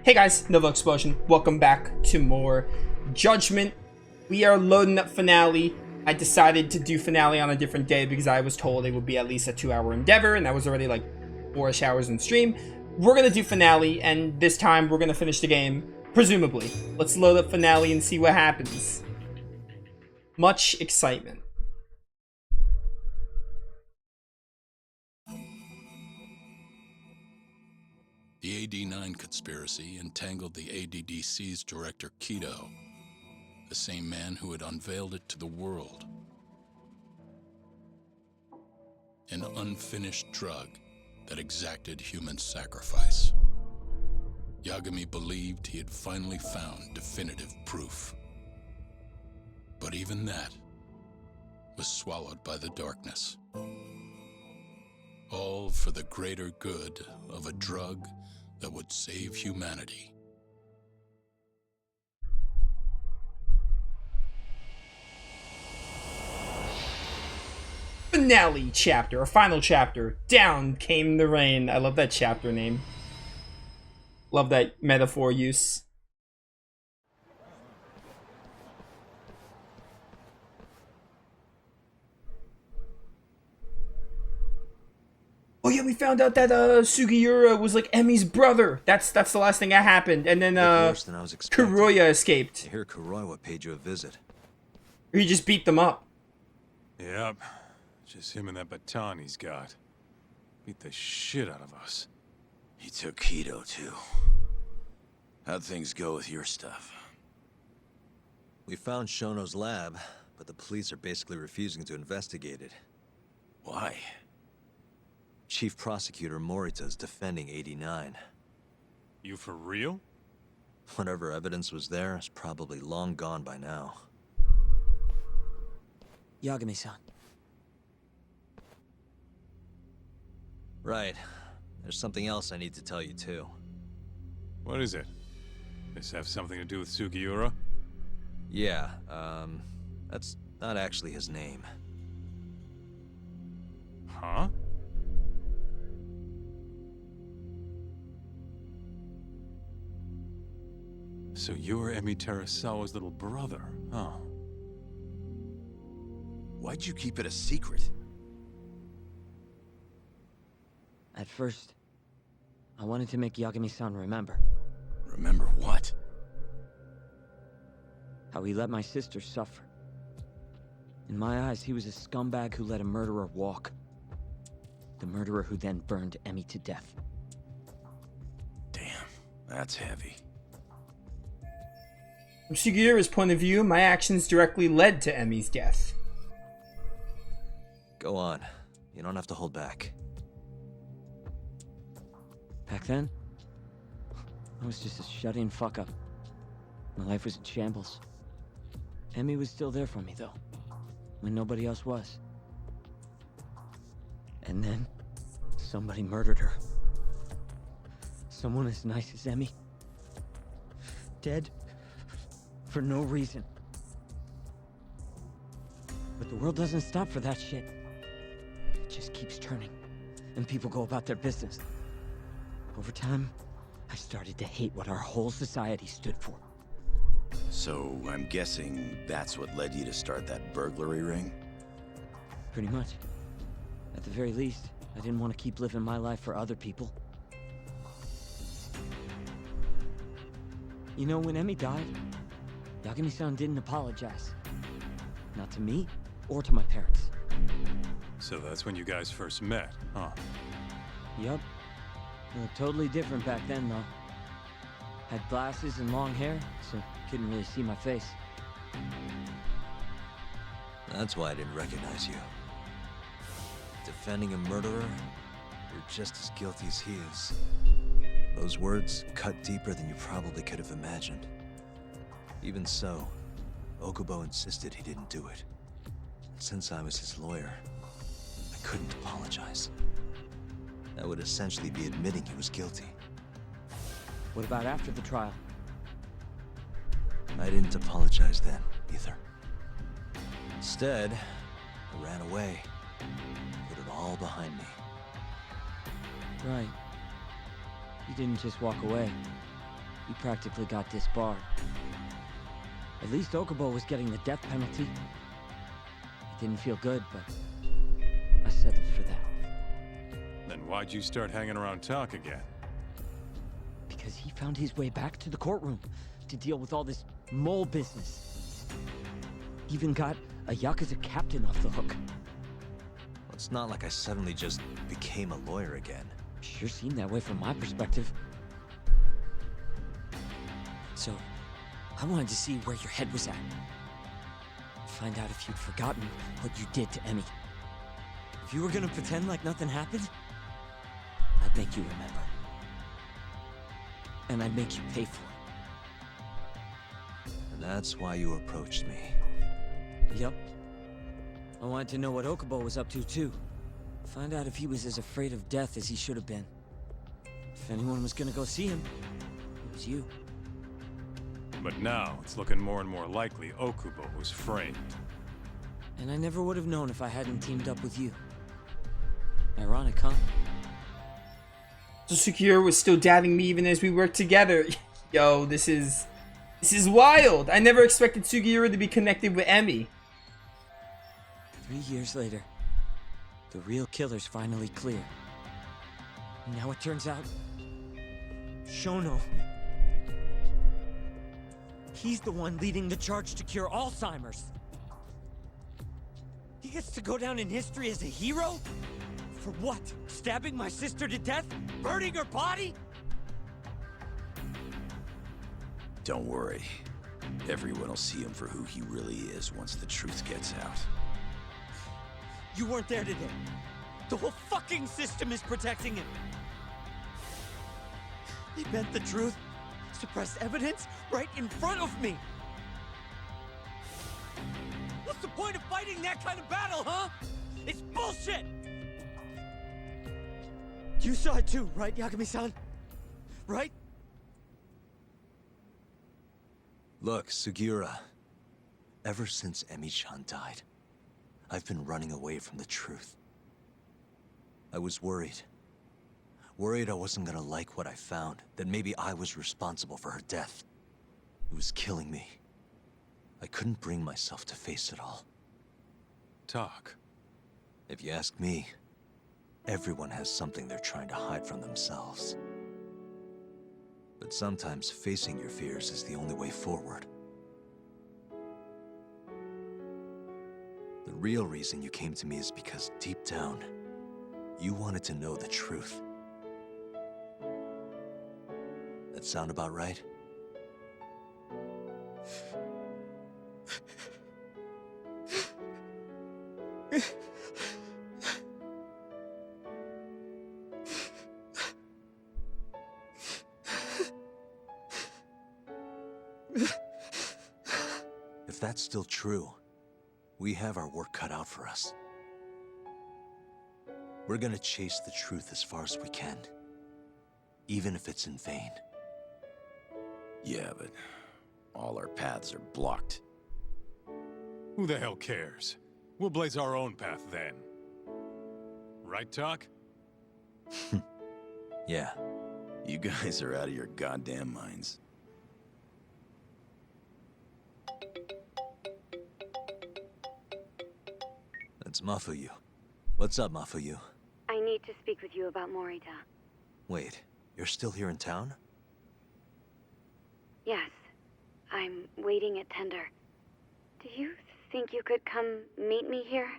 Hey guys, Novaexplosion. Welcome back to more Judgment. We are loading up Finale. I decided to do Finale on a different day because I was told it would be at least a 2-hour endeavor, and that was already like 4-ish hours in stream. We're gonna do Finale, and this time we're gonna finish the game, presumably. Let's load up Finale and see what happens. Much excitement. The AD9 conspiracy entangled the ADDC's director Keto, the same man who had unveiled it to the world. An unfinished drug that exacted human sacrifice. Yagami believed he had finally found definitive proof. But even that was swallowed by the darkness. All for the greater good of a drug that would save humanity. Finale chapter, or final chapter. Down came the rain. I love that chapter name. Love that metaphor use. Oh yeah, we found out that Sugiura was like Emi's brother. That's the last thing that happened. And then worse than I was expecting. Kuroya escaped. I hear Kuroya paid you a visit. Or he just beat them up. Yep. Just him and that baton he's got. Beat the shit out of us. He took Keto, too. How'd things go with your stuff? We found Shono's lab, but the police are basically refusing to investigate it. Why? Chief Prosecutor Morita is defending 89. You for real? Whatever evidence was there is probably long gone by now. Yagami-san. Right. There's something else I need to tell you, too. What is it? This have something to do with Sugiura? Yeah, that's not actually his name. Huh? So you're Emi Terasawa's little brother, huh? Why'd you keep it a secret? At first, I wanted to make Yagami-san remember Remember what? how he let my sister suffer. In my eyes, he was a scumbag who let a murderer walk. The murderer who then burned Emi to death. Damn, that's heavy. From Sugiura's point of view, my actions directly led to Emi's death. Go on. You don't have to hold back. Back then, I was just a shut-in fuck-up. My life was in shambles. Emi was still there for me, though, when nobody else was. And then, somebody murdered her. Someone as nice as Emi. Dead for no reason. But the world doesn't stop for that shit. It just keeps turning, and people go about their business. Over time, I started to hate what our whole society stood for. So, I'm guessing that's what led you to start that burglary ring? Pretty much. At the very least, I didn't want to keep living my life for other people. You know, when Emi died, Yagami-san didn't apologize. Not to me, or to my parents. So that's when you guys first met, huh? Yup. We looked totally different back then, though. Had glasses and long hair, so couldn't really see my face. That's why I didn't recognize you. Defending a murderer, you're just as guilty as he is. Those words cut deeper than you probably could have imagined. Even so, Okubo insisted he didn't do it. Since I was his lawyer, I couldn't apologize. That would essentially be admitting he was guilty. What about after the trial? I didn't apologize then, either. Instead, I ran away. Put it all behind me. Right. You didn't just walk away. he practically got disbarred. At least Okubo was getting the death penalty. It didn't feel good, but I settled for that. Then why'd you start hanging around Talk again? Because he found his way back to the courtroom to deal with all this mole business. Even got a Yakuza captain off the hook. It's not like I suddenly just became a lawyer again. Sure seemed that way from my perspective. So, I wanted to see where your head was at. Find out if you'd forgotten what you did to Emmy. If you were gonna pretend like nothing happened, I'd make you remember. And I'd make you pay for it. And that's why you approached me. Yep. I wanted to know what Okubo was up to, too. Find out if he was as afraid of death as he should have been. If anyone was gonna go see him, it was you. But now, it's looking more and more likely Okubo was framed. And I never would have known if I hadn't teamed up with you. Ironic, huh? So Sugiura was still doubting me even as we worked together. Yo, this is wild. I never expected Sugiura to be connected with Emmy. 3 years later, the real killer's finally clear. And now it turns out, Shono, he's the one leading the charge to cure Alzheimer's. He gets to go down in history as a hero? For what? Stabbing my sister to death? Burning her body? Don't worry. Everyone will see him for who he really is once the truth gets out. You weren't there today. The whole fucking system is protecting him. They bent the truth, suppressed evidence right in front of me. What's the point of fighting that kind of battle, huh? It's bullshit! You saw it too, right, Yagami-san? Right? Look, Sugiura. Ever since Emi-chan died, I've been running away from the truth. I was worried. Worried I wasn't gonna like what I found, that maybe I was responsible for her death. It was killing me. I couldn't bring myself to face it all. Talk. If you ask me, everyone has something they're trying to hide from themselves. But sometimes facing your fears is the only way forward. The real reason you came to me is because deep down, you wanted to know the truth. That sound about right? If that's still true, we have our work cut out for us. We're gonna chase the truth as far as we can, even if it's in vain. Yeah, but all our paths are blocked. Who the hell cares? We'll blaze our own path then. Right, Talk? Yeah. You guys are out of your goddamn minds. That's Mafuyu. What's up, Mafuyu? I need to speak with you about Morita. Wait, you're still here in town? Yes. I'm waiting at Tender. Do you think you could come meet me here?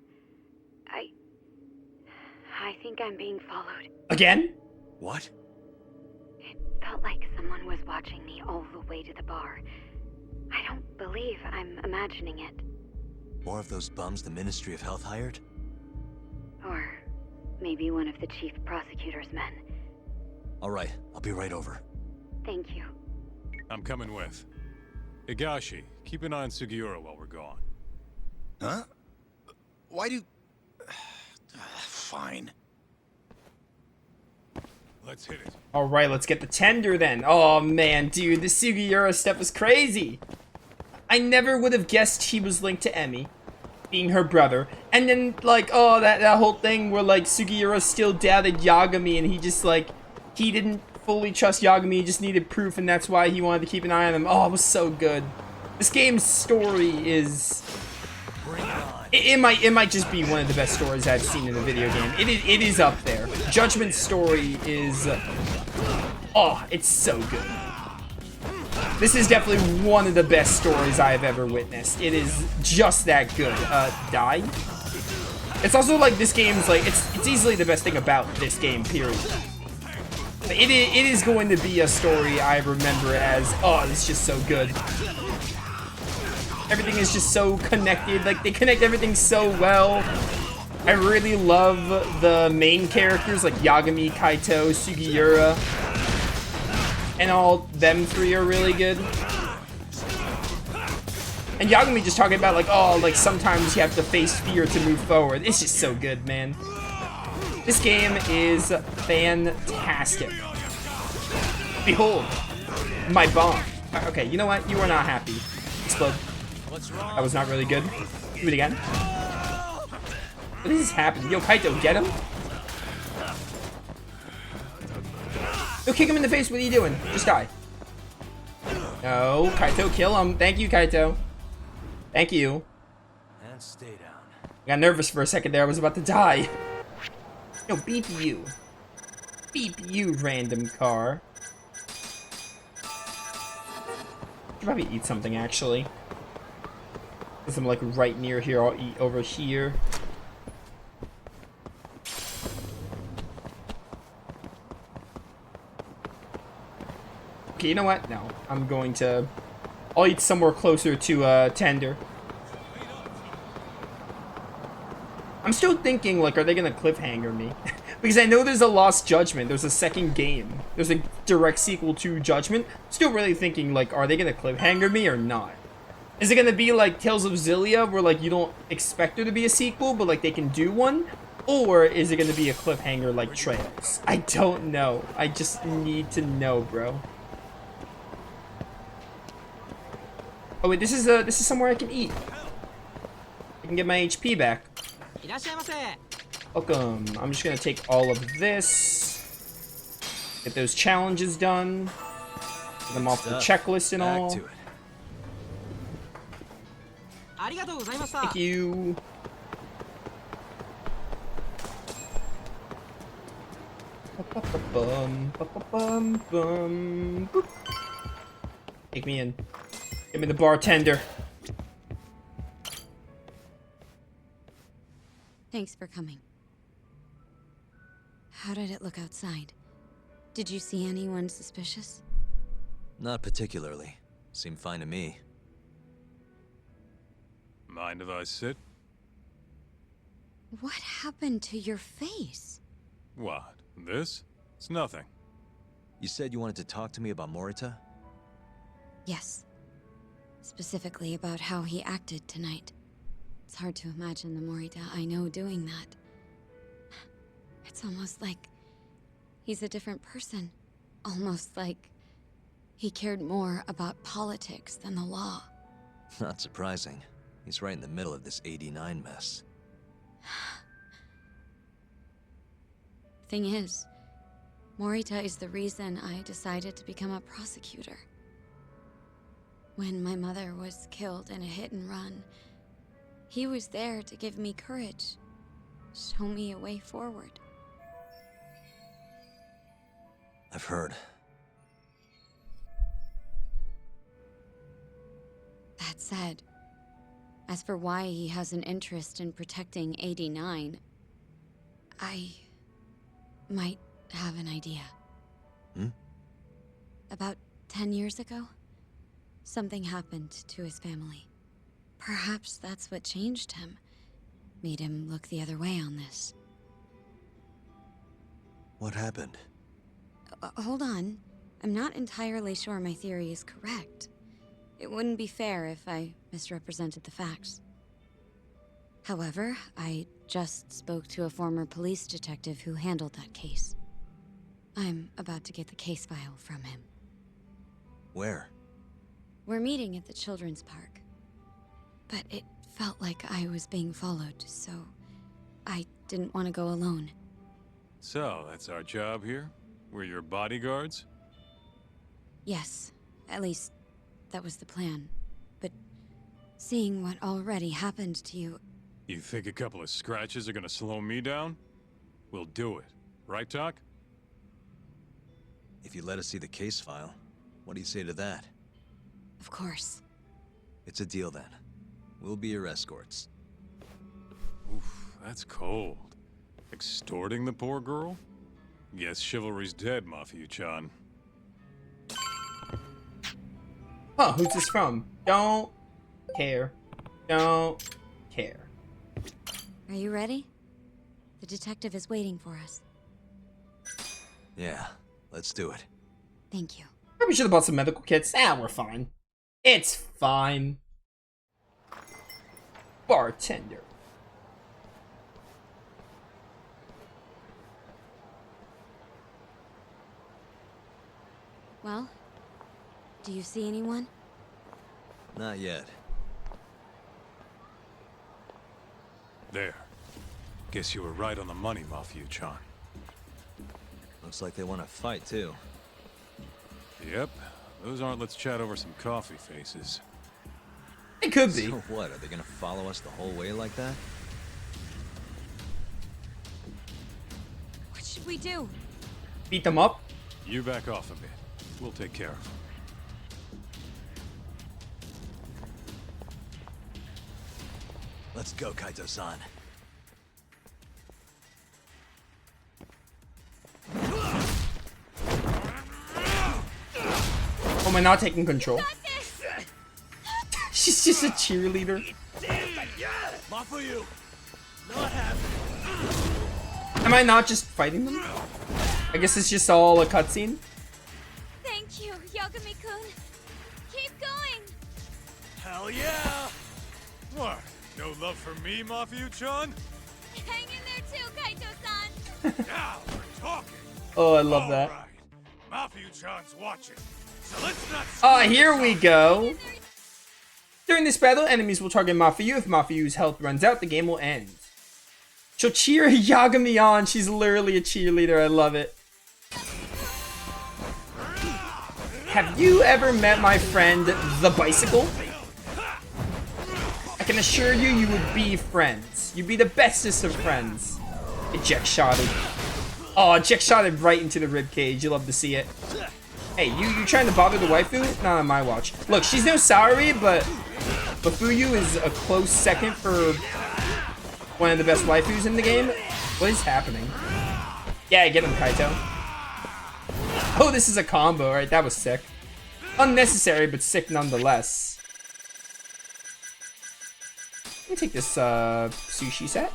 I think I'm being followed. Again? What? It felt like someone was watching me all the way to the bar. I don't believe I'm imagining it. More of those bums the Ministry of Health hired? Or maybe one of the chief prosecutor's men. All right, I'll be right over. Thank you. I'm coming with. Higashi, keep an eye on Sugiura while we're gone. Huh? Why do... Fine. Let's hit it. Alright, let's get the tender then. Oh man, dude, the Sugiura stuff was crazy. I never would have guessed he was linked to Emmy, being her brother. And then, like, oh, that whole thing where, like, Sugiura still doubted Yagami and he just, like, he didn't fully trust Yagami. He just needed proof, and that's why he wanted to keep an eye on him. Oh, it was so good. This game's story is... It might just be one of the best stories I've seen in a video game. It is up there. Judgment's story is... Oh, it's so good. This is definitely one of the best stories I have ever witnessed. It is just that good. Die? It's also like this game's like, it's easily the best thing about this game, period. It is going to be a story I remember as, oh, it's just so good. Everything is just so connected. Like, they connect everything so well. I really love the main characters, like Yagami, Kaito, Sugiura. And all them three are really good. And Yagami just talking about, like, oh, like, sometimes you have to face fear to move forward. It's just so good, man. This game is fantastic. Behold, my bomb. Okay, you know what? You are not happy. Explode. That was not really good. Do it again. What is happening? Yo, Kaito, get him? Yo, kick him in the face. What are you doing? Just die. No, Kaito, kill him. Thank you, Kaito. Thank you. And stay down. I got nervous for a second there. I was about to die. Yo, beep you. Beep you, random car. Should probably eat something, actually. Because I'm like right near here. I'll eat over here. Okay, you know what? No, I'm going to... I'll eat somewhere closer to tender. I'm still thinking, like, are they gonna cliffhanger me? Because I know there's a Lost Judgment. There's a second game. There's a direct sequel to Judgment. Still really thinking, like, are they gonna cliffhanger me or not? Is it gonna be like Tales of Xillia, where, like, you don't expect there to be a sequel, but, like, they can do one? Or is it gonna be a cliffhanger like Trails? I don't know. I just need to know, bro. Oh wait, this is somewhere I can eat. I can get my HP back. Welcome. I'm just gonna take all of this. Get those challenges done. Get them off the checklist and all. Thank you. Take me in. Give me the bartender. Thanks for coming. How did it look outside? Did you see anyone suspicious? Not particularly. Seemed fine to me. Mind if I sit? What happened to your face? What? This? It's nothing. You said you wanted to talk to me about Morita? Yes. Specifically about how he acted tonight. It's hard to imagine the Morita I know doing that. It's almost like he's a different person. Almost like he cared more about politics than the law. Not surprising. He's right in the middle of this 89 mess. Thing is, Morita is the reason I decided to become a prosecutor. When my mother was killed in a hit and run, he was there to give me courage, show me a way forward. I've heard. That said, as for why he has an interest in protecting 89, I might have an idea. About 10 years ago, something happened to his family. Perhaps that's what changed him, made him look the other way on this. What happened? Hold on. I'm not entirely sure my theory is correct. It wouldn't be fair if I misrepresented the facts. However, I just spoke to a former police detective who handled that case. I'm about to get the case file from him. Where? We're meeting at the children's park. But it felt like I was being followed, so I didn't want to go alone. So, that's our job here? We're your bodyguards? Yes, at least that was the plan. But seeing what already happened to you, You think a couple of scratches are gonna slow me down? We'll do it. Right, Doc? If you let us see the case file, what do you say to that? of course. It's a deal then. We'll be your escorts. Oof, that's cold. Extorting the poor girl? Guess chivalry's dead, Mafia-chan. Huh, who's this from? Don't care. Don't care. Are you ready? The detective is waiting for us. Yeah, let's do it. Thank you. Probably should have bought some medical kits. Ah, we're fine. It's fine. Bartender. Well, do you see anyone? Not yet. There. Guess you were right on the money, Mafia-chan. Looks like they want to fight, too. Yep. Those aren't let's chat over some coffee faces. It could be. So what, are they gonna follow us the whole way like that? What should we do? Beat them up. You back off a bit. We'll take care of them. Let's go, Kaito-san. Oh, am I not taking control? She's just a cheerleader. Am I not just fighting them? I guess it's just all a cutscene. Thank you, Yagami-kun. Keep going. Hell yeah! What? No love for me, Mafia-chan? Hang in there too, Kaito-san. Now we're talking. Oh, I love that. All right. Mafia-chan's watching. So let's not Ah, here we go. During this battle, enemies will target Mafuyu. If Mafuyu's health runs out, the game will end. She'll cheer Yagami on. She's literally a cheerleader. I love it. Have you ever met my friend, the Bicycle? I can assure you, you would be friends. You'd be the bestest of friends. Eject shotted. Oh, eject shotted right into the rib cage. You love to see it. Hey, you trying to bother the waifu? Not on my watch. Look, she's no Saori, but Mafuyu is a close second for one of the best waifus in the game. What is happening? Yeah, get him, Kaito. Oh, this is a combo, right? That was sick. Unnecessary, but sick nonetheless. Let me take this sushi set.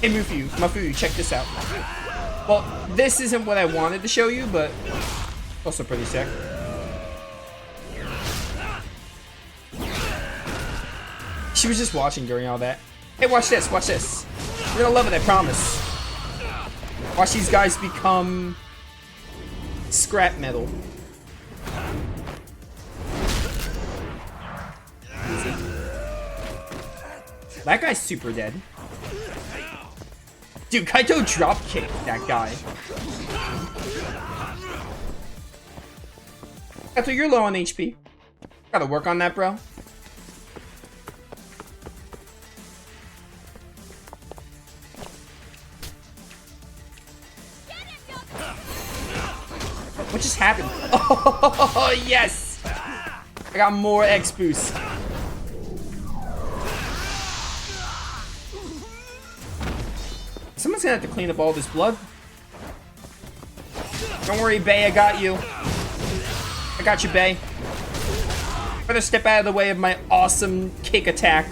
Hey, Mafuyu, check this out. Well, this isn't what I wanted to show you, but also pretty sick. She was just watching during all that. Hey, watch this, watch this. You're gonna love it, I promise. Watch these guys become scrap metal. Easy. That guy's super dead. Dude, Kaito drop kicked that guy. Kaito, you're low on HP. Gotta work on that, bro. What just happened? Oh, yes! I got more X boost. Someone's gonna have to clean up all this blood. Don't worry, Bay, I got you. I got you, Bay. Better step out of the way of my awesome kick attack.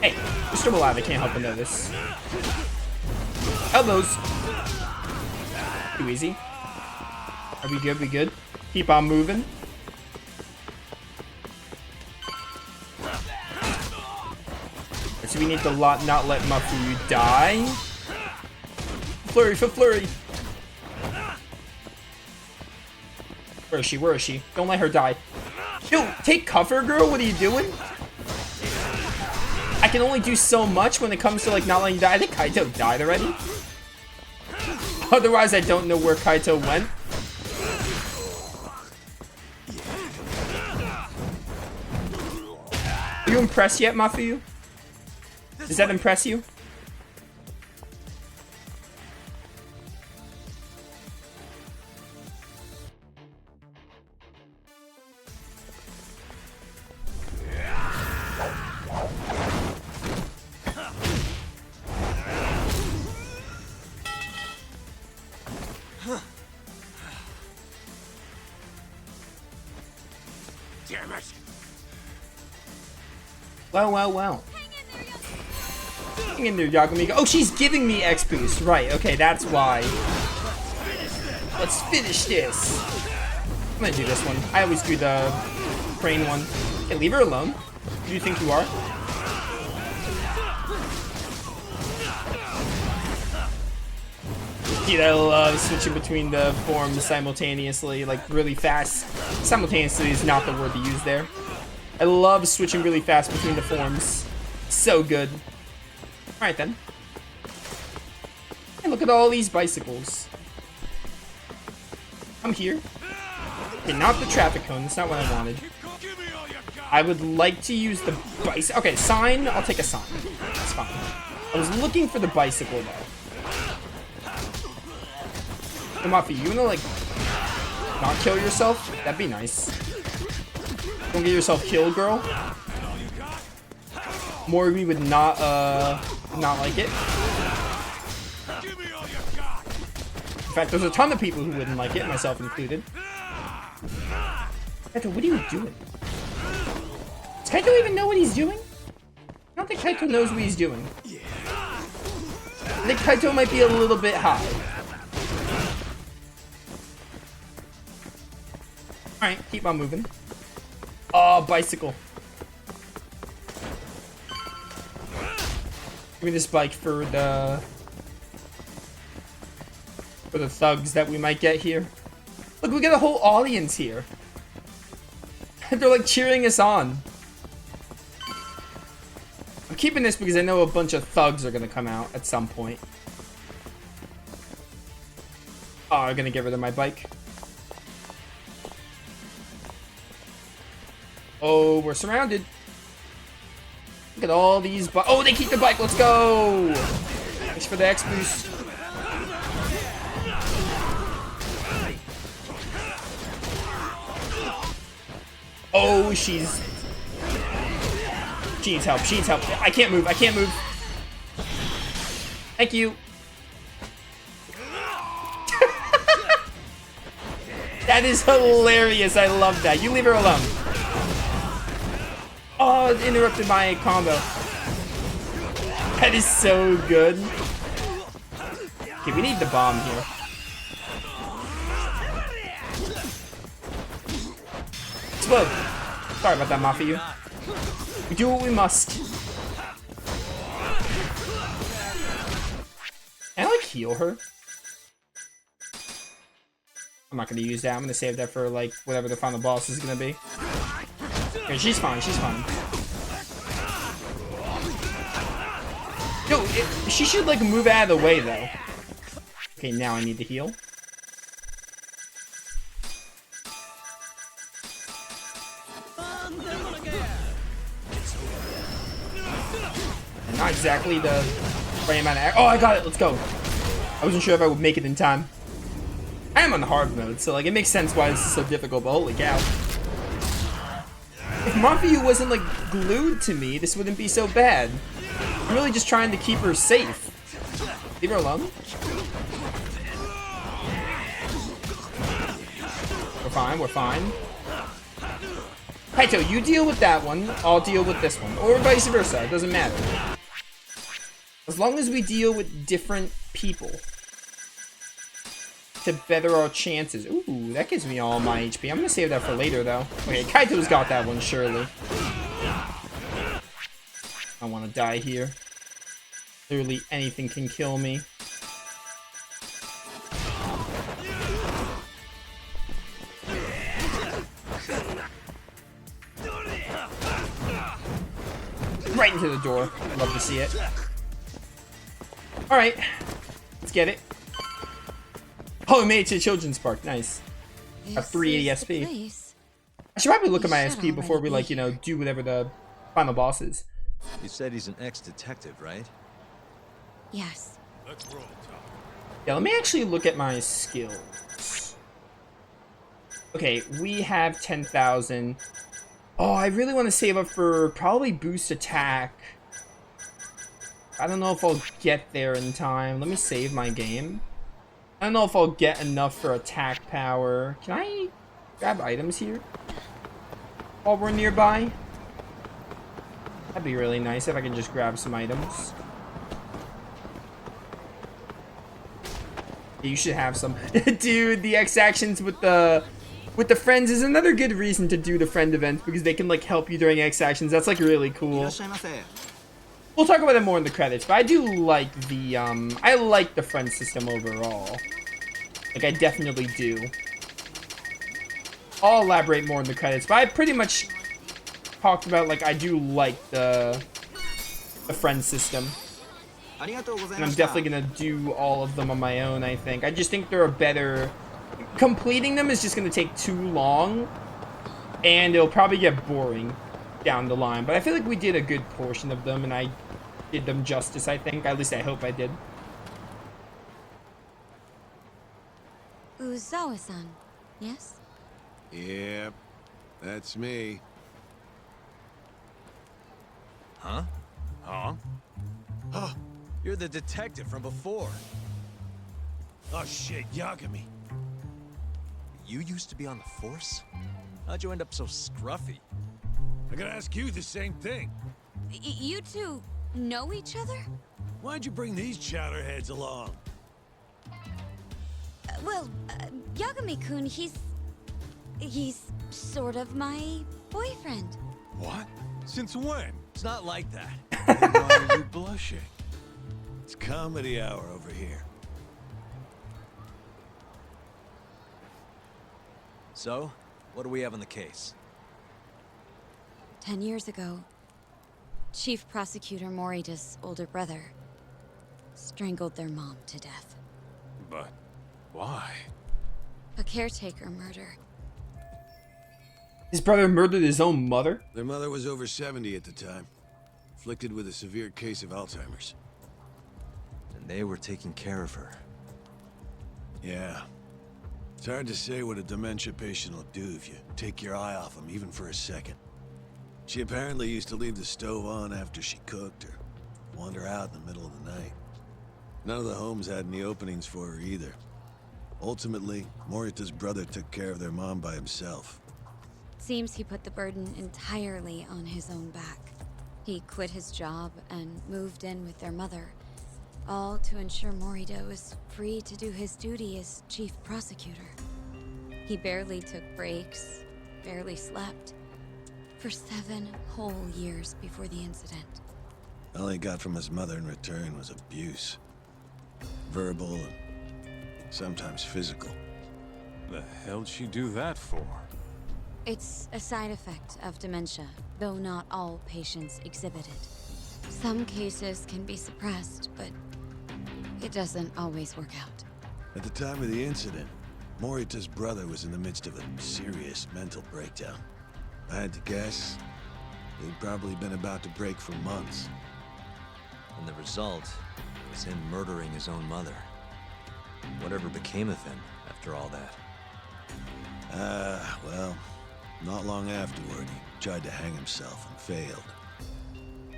Hey, you're still alive, I can't help but notice. Elbows. Too easy. Are we good? We good? Keep on moving. So we need to not let Mafuyu die. Flurry for flurry. Where is she? Where is she? Don't let her die. Yo, take cover, girl. What are you doing? I can only do so much when it comes to like not letting you die. I think Kaito died already. Otherwise, I don't know where Kaito went. Are you impressed yet, Mafuyu? Does that impress you? Damn it! Well. Hang in there, Yagami. Oh, she's giving me X boost. Right, okay, that's why. Let's finish this. I'm gonna do this one. I always do the crane one. Okay, leave her alone. Who do you think you are? Dude, I love switching between the forms simultaneously, like really fast. Simultaneously is not the word to use there. I love switching really fast between the forms. So good. Alright then. Hey, look at all these bicycles. I'm here. Okay, not the traffic cone. That's not what I wanted. I would like to use the bicycle. Okay, sign. I'll take a sign. That's fine. I was looking for the bicycle though. Come on, you wanna like not kill yourself? That'd be nice. Don't get yourself killed, girl. Morgan would not like it. In fact, there's a ton of people who wouldn't like it, myself included. Kaito, what are you doing? Does Kaito even know what he's doing? I don't think Kaito knows what he's doing. I think Kaito might be a little bit high. Alright, keep on moving. Oh, bicycle. Give me this bike for the thugs that we might get here. Look, we got a whole audience here. They're like cheering us on. I'm keeping this because I know a bunch of thugs are gonna come out at some point. Oh, I'm gonna get rid of my bike. Oh, we're surrounded. Look at all these oh, they keep the bike. Let's go. Thanks for the X boost. Oh, she needs help. She needs help. I can't move. I can't move. Thank you. That is hilarious. I love that. You leave her alone. Oh, it interrupted my combo. That is so good. Okay, we need the bomb here. Explode. Sorry about that, Mafuyu. We do what we must. Can I, like, heal her? I'm not gonna use that. I'm gonna save that for, like, whatever the final boss is gonna be. Okay, she's fine. She's fine. Yo, she should, like, move out of the way, though. Okay, now I need to heal. And not exactly the right amount of... Oh, I got it. Let's go. I wasn't sure if I would make it in time. I am on the hard mode, so, like, it makes sense why this is so difficult, but holy cow. If Mafuyu wasn't, like, glued to me, this wouldn't be so bad. I'm really just trying to keep her safe. Leave her alone. We're fine, we're fine. Kaito, you deal with that one, I'll deal with this one. Or vice versa, it doesn't matter. As long as we deal with different people. To better our chances. Ooh, that gives me all my HP. I'm gonna save that for later, though. Okay, Kaito's got that one, surely. I want to die here. Literally anything can kill me. right into the door. Love to see it. All right, let's get it. Oh, we made it to the children's park. Nice. A 380 SP. I should probably look at my SP before we, like, you know, do whatever the final boss is. You said he's an ex-detective, right? Yes. Let's roll, Tom. Yeah, let me actually look at my skills. Okay, we have 10,000. Oh, I really want to save up for probably boost attack. I don't know if I'll get there in time. Let me save my game. I don't know if I'll get enough for attack power. Can I grab items here while we're nearby? That'd be really nice if I can just grab some items. You should have some. Dude, the X actions with the friends is another good reason to do the friend events, because they can, like, help you during X actions. That's, like, really cool. We'll talk about it more in the credits, but I do like the I like the friend system overall. Like, I definitely do. I'll elaborate more in the credits, but I pretty much talked about, like, I do like the friend system. And I'm definitely gonna do all of them on my own, I think. I just think they're a better... Completing them is just gonna take too long, and it'll probably get boring down the line. But I feel like we did a good portion of them, and I did them justice, I think. At least I hope I did. Uzawa-san, yes? Yep, that's me. Huh? Huh? Oh, you're the detective from before. Oh shit, Yagami. You used to be on the force? How'd you end up so scruffy? I gotta ask you the same thing. You two know each other? Why'd you bring these chowderheads along? Yagami-kun, he's sort of my boyfriend. What? Since when? It's not like that. Then why are you blushing? It's comedy hour over here. So, what do we have on the case? 10 years ago, Chief Prosecutor Morita's older brother strangled their mom to death. But why? A caretaker murder. His brother murdered his own mother? Their mother was over 70 at the time, afflicted with a severe case of Alzheimer's. And they were taking care of her. Yeah. It's hard to say what a dementia patient will do if you take your eye off them, even for a second. She apparently used to leave the stove on after she cooked, or wander out in the middle of the night. None of the homes had any openings for her either. Ultimately, Morita's brother took care of their mom by himself. Seems he put the burden entirely on his own back. He quit his job and moved in with their mother, all to ensure Morita was free to do his duty as chief prosecutor. He barely took breaks, barely slept, for 7 whole years before the incident. All he got from his mother in return was abuse. Verbal and sometimes physical. The hell'd she do that for? It's a side effect of dementia, though not all patients exhibit it. Some cases can be suppressed, but it doesn't always work out. At the time of the incident, Morita's brother was in the midst of a serious mental breakdown. I had to guess, he'd probably been about to break for months. And the result is him murdering his own mother. Whatever became of him after all that? Well, not long afterward, he tried to hang himself and failed.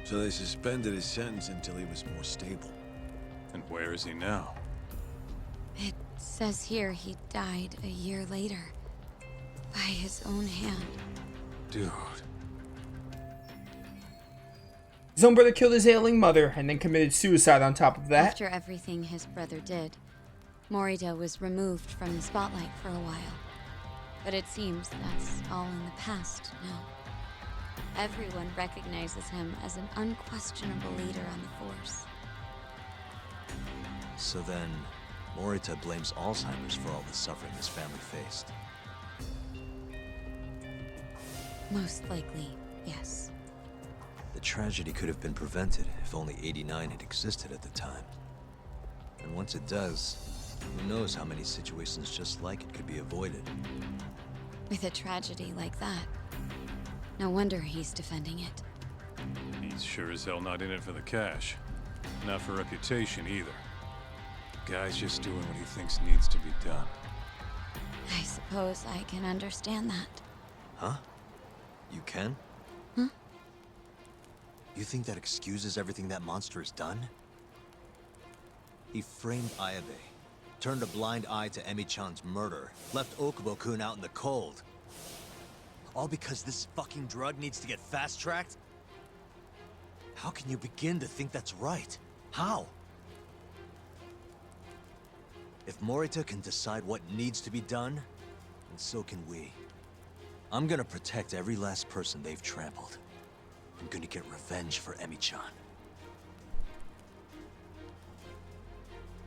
So they suspended his sentence until he was more stable. And where is he now? It says here he died a year later, by his own hand. Dude. His own brother killed his ailing mother and then committed suicide on top of that. After everything his brother did, Morita was removed from the spotlight for a while. But it seems that's all in the past now. Everyone recognizes him as an unquestionable leader on the force. So then, Morita blames Alzheimer's for all the suffering his family faced. Most likely, yes. The tragedy could have been prevented if only 89 had existed at the time. And once it does, who knows how many situations just like it could be avoided. With a tragedy like that, no wonder he's defending it. He's sure as hell not in it for the cash. Not for reputation either. Guy's just doing what he thinks needs to be done. I suppose I can understand that. Huh? You can? Huh? You think that excuses everything that monster has done? He framed Ayabe, turned a blind eye to Emi-chan's murder, left Okubo-kun out in the cold. All because this fucking drug needs to get fast-tracked? How can you begin to think that's right? How? If Morita can decide what needs to be done, then so can we. I'm gonna protect every last person they've trampled. I'm gonna get revenge for Emi-chan.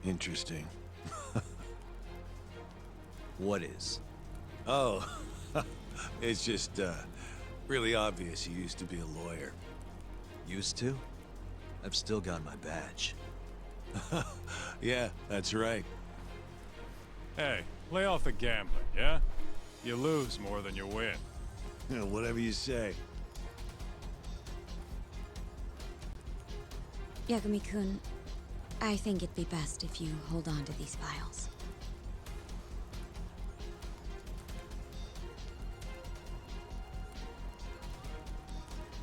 Interesting. What is? Oh, it's just, really obvious you used to be a lawyer. Used to? I've still got my badge. Yeah, that's right. Hey, lay off the gambling, yeah? You lose more than you win. You know, whatever you say. Yagami-kun, I think it'd be best if you hold on to these files.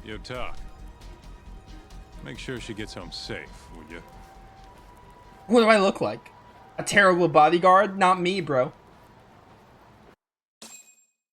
Yo, talk. Make sure she gets home safe, would you? What do I look like? A terrible bodyguard? Not me, bro.